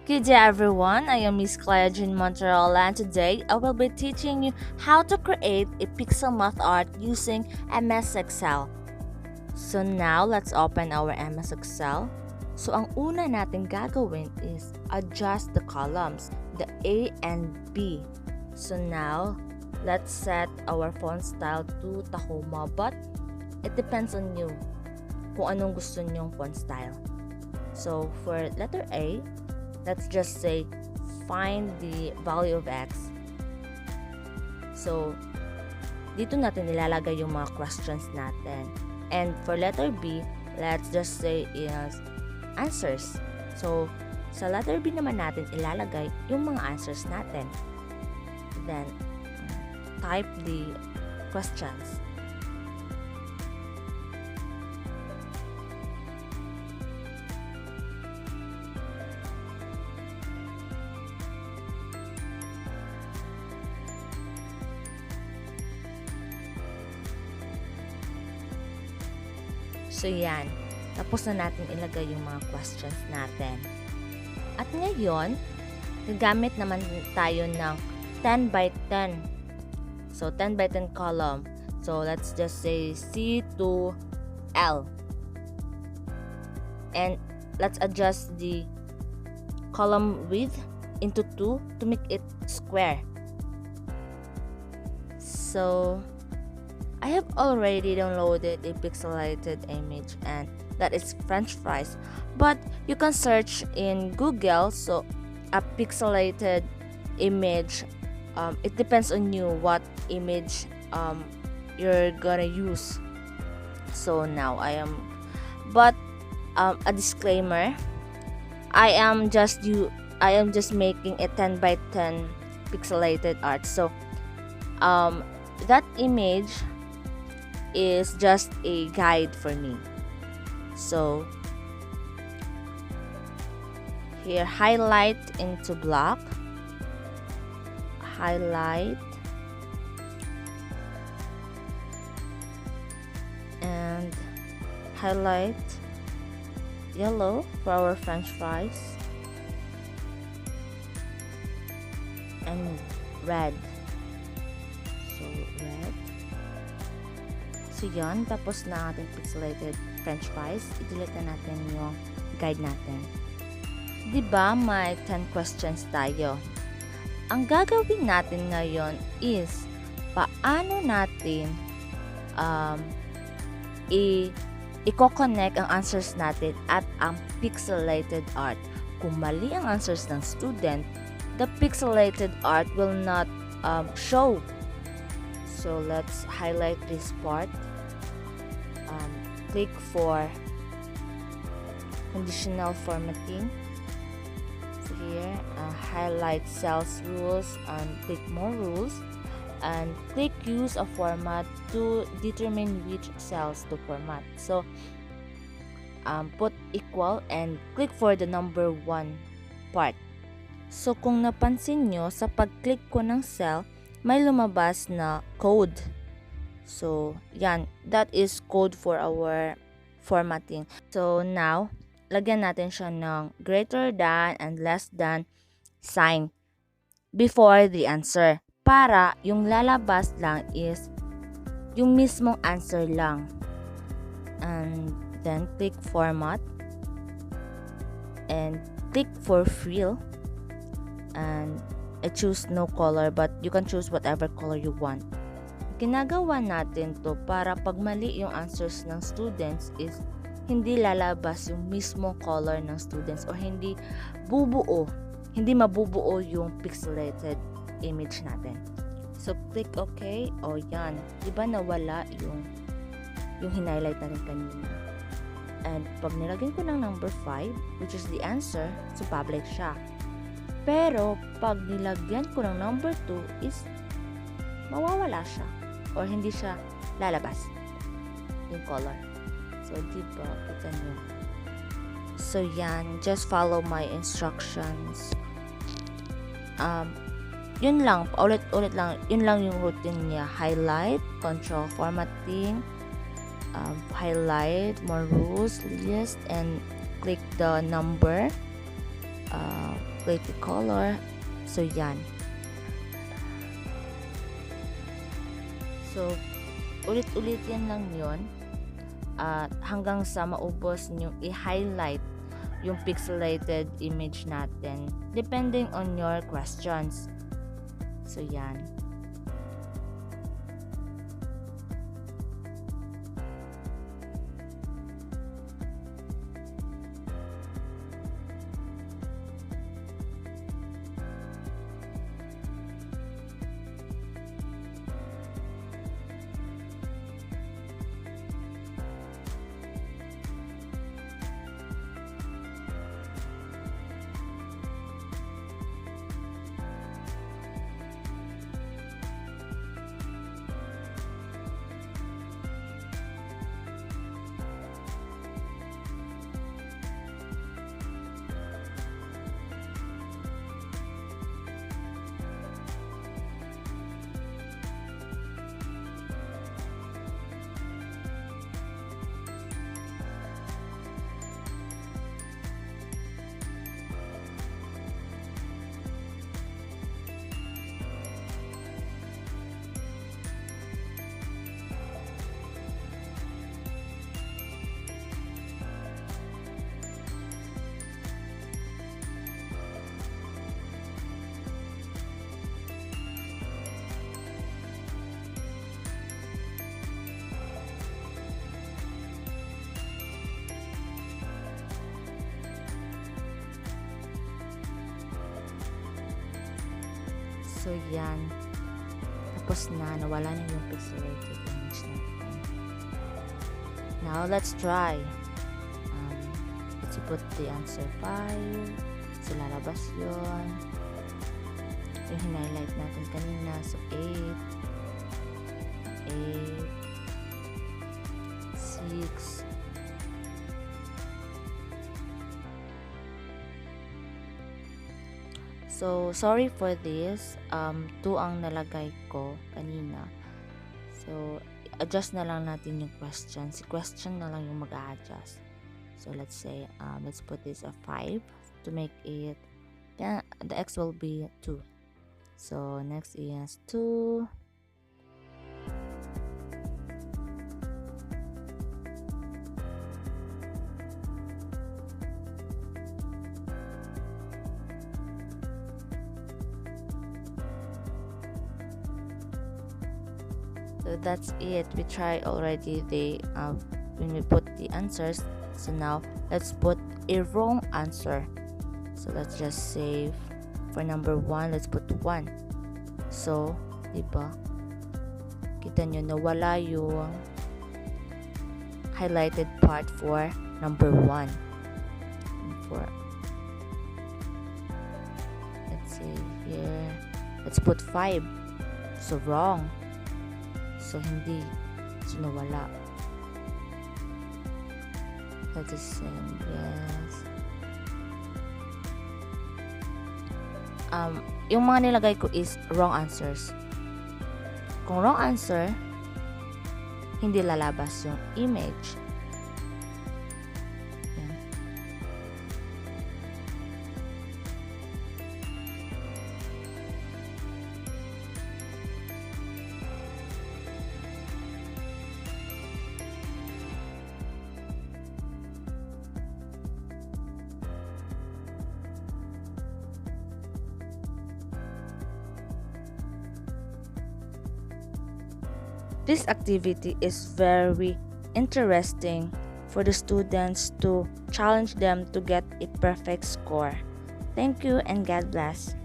Good day everyone, I am Miss Cleah Monterola and today I will be teaching you how to create a pixel math art using MS Excel. So now let's open our MS Excel. So ang una natin gagawin is adjust the columns, the A and B. So now let's set our font style to Tahoma, but it depends on you kung anong gusto nyong font style. So for letter A, let's just say find the value of x. So dito natin ilalagay yung mga questions natin. And for letter B, let's just say is answers. So sa letter B naman natin ilalagay yung mga answers natin. Then type the questions. So yan, tapos na natin ilagay yung mga questions natin. At ngayon, gagamit naman tayo ng 10 by 10. So 10 by 10 column. So let's just say C to L. And let's adjust the column width into 2 to make it square. So I have already downloaded a pixelated image and that is French fries, but you can search in Google. So a pixelated image, it depends on you what image you're gonna use. So now a disclaimer, I am just making a 10 by 10 pixelated art. So that image is just a guide for me. So here, highlight into black, highlight, and highlight yellow for our French fries, and red. So red. So yan, tapos na ating pixelated French fries, i-delete na natin yung guide natin. Diba may 10 questions tayo? Ang gagawin natin ngayon is paano natin i-connect ang answers natin at ang pixelated art. Kung mali ang answers ng student, the pixelated art will not show. So let's highlight this part. Click for conditional formatting. So here, highlight cells rules and click more rules, and click use a format to determine which cells to format. So put equal and click for the number 1 part. So kung napansin nyo, sa pag-click ko ng cell, may lumabas na code. So, yan. That is code for our formatting. So, now, lagyan natin siya ng greater than and less than sign before the answer. Para yung lalabas lang is yung mismong answer lang. And then, click format. And click for fill. And I choose no color, but you can choose whatever color you want. Ginagawa natin to para pag mali yung answers ng students is hindi lalabas yung mismo color ng students or hindi mabubuo yung pixelated image natin. So click OK. O yan, diba nawala yung hinighlight natin kanina. And pag nilagyan ko ng number 5, which is the answer, so public siya. Pero pag nilagyan ko ng number 2 is mawawala siya or hindi siya lalabas yung color. So diba, kita nyo. So yan, just follow my instructions. Yun lang, ulit lang, yun lang yung routine niya. Highlight, control formatting, highlight, more rules, list, and click the number, Click the color. So, yan. So, ulit-ulitin lang yon hanggang sa maubos nyo i-highlight yung pixelated image natin depending on your questions. So, yan. So, yan. Tapos na, nawala na yung pixelated image natin. Now, let's try. Let's put the answer file. So, lalabas yun. Yung hinighlight natin kanina. So, 8, 6, so, sorry for this. 2 ang nalagay ko kanina. So, adjust na lang natin yung question. Si question na lang yung mag-a-adjust. So, let's say, let's put this a 5 to make it, yeah, the x will be 2. So, next is 2. So that's it. We tried already when we put the answers. So now let's put a wrong answer. So let's just save. For number 1, let's put 1. So, diba? Kita nyo na wala yung highlighted part for number 1. Let's see here. Let's put 5. So wrong. So, hindi. So, nawala. Let's just send yes. Yung mga nilagay ko is wrong answers. Kung wrong answer, hindi lalabas yung image. Yan. This activity is very interesting for the students to challenge them to get a perfect score. Thank you and God bless.